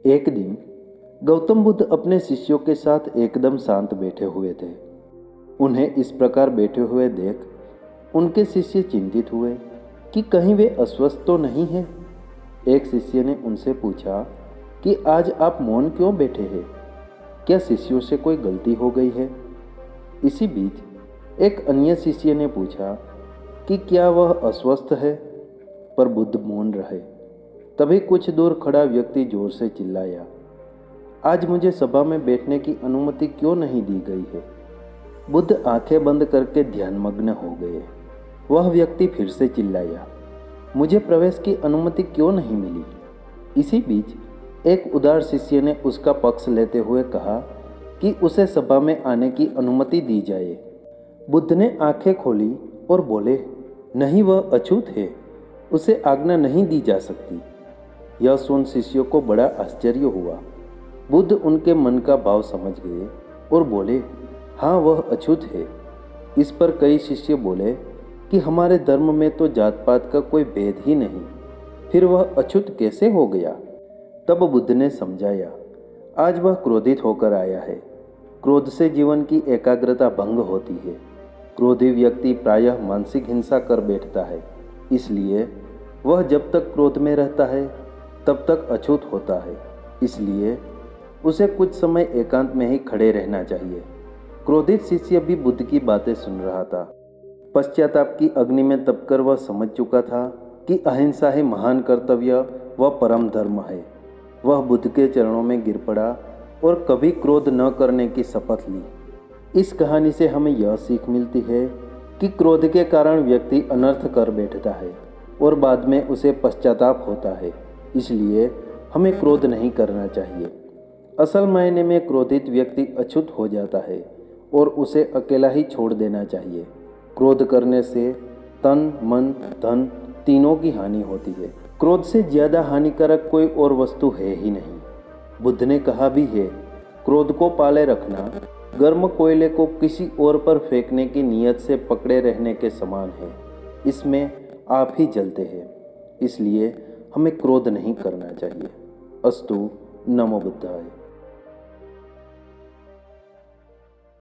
एक दिन गौतम बुद्ध अपने शिष्यों के साथ एकदम शांत बैठे हुए थे। उन्हें इस प्रकार बैठे हुए देख उनके शिष्य चिंतित हुए कि कहीं वे अस्वस्थ तो नहीं हैं। एक शिष्य ने उनसे पूछा कि आज आप मौन क्यों बैठे हैं? क्या शिष्यों से कोई गलती हो गई है? इसी बीच एक अन्य शिष्य ने पूछा कि क्या वह अस्वस्थ है? पर बुद्ध मौन रहे। तभी कुछ दूर खड़ा व्यक्ति जोर से चिल्लाया, आज मुझे सभा में बैठने की अनुमति क्यों नहीं दी गई है? बुद्ध आंखें बंद करके ध्यानमग्न हो गए। वह व्यक्ति फिर से चिल्लाया, मुझे प्रवेश की अनुमति क्यों नहीं मिली? इसी बीच एक उदार शिष्य ने उसका पक्ष लेते हुए कहा कि उसे सभा में आने की अनुमति दी जाए। बुद्ध ने आंखें खोली और बोले, नहीं, वह अछूत है, उसे आज्ञा नहीं दी जा सकती। यह सुन शिष्यों को बड़ा आश्चर्य हुआ। बुद्ध उनके मन का भाव समझ गए और बोले, हाँ, वह अछूत है। इस पर कई शिष्य बोले कि हमारे धर्म में तो जात पात का कोई भेद ही नहीं, फिर वह अछूत कैसे हो गया? तब बुद्ध ने समझाया, आज वह क्रोधित होकर आया है। क्रोध से जीवन की एकाग्रता भंग होती है। क्रोधी व्यक्ति प्रायः मानसिक हिंसा कर बैठता है, इसलिए वह जब तक क्रोध में रहता है तब तक अछूत होता है। इसलिए उसे कुछ समय एकांत में ही खड़े रहना चाहिए। क्रोधित शिष्य भी बुद्ध की बातें सुन रहा था। पश्चाताप की अग्नि में तपकर वह समझ चुका था कि अहिंसा ही महान कर्तव्य व परम धर्म है। वह बुद्ध के चरणों में गिर पड़ा और कभी क्रोध न करने की शपथ ली। इस कहानी से हमें यह सीख मिलती है कि क्रोध के कारण व्यक्ति अनर्थ कर बैठता है और बाद में उसे पश्चाताप होता है। इसलिए हमें क्रोध नहीं करना चाहिए। असल मायने में क्रोधित व्यक्ति अछूत हो जाता है और उसे अकेला ही छोड़ देना चाहिए। क्रोध करने से तन, मन, धन तीनों की हानि होती है। क्रोध से ज़्यादा हानिकारक कोई और वस्तु है ही नहीं। बुद्ध ने कहा भी है, क्रोध को पाले रखना गर्म कोयले को किसी और पर फेंकने की नीयत से पकड़े रहने के समान है। इसमें आप ही जलते हैं। इसलिए हमें क्रोध नहीं करना चाहिए। अस्तु। नमो बुद्धाय।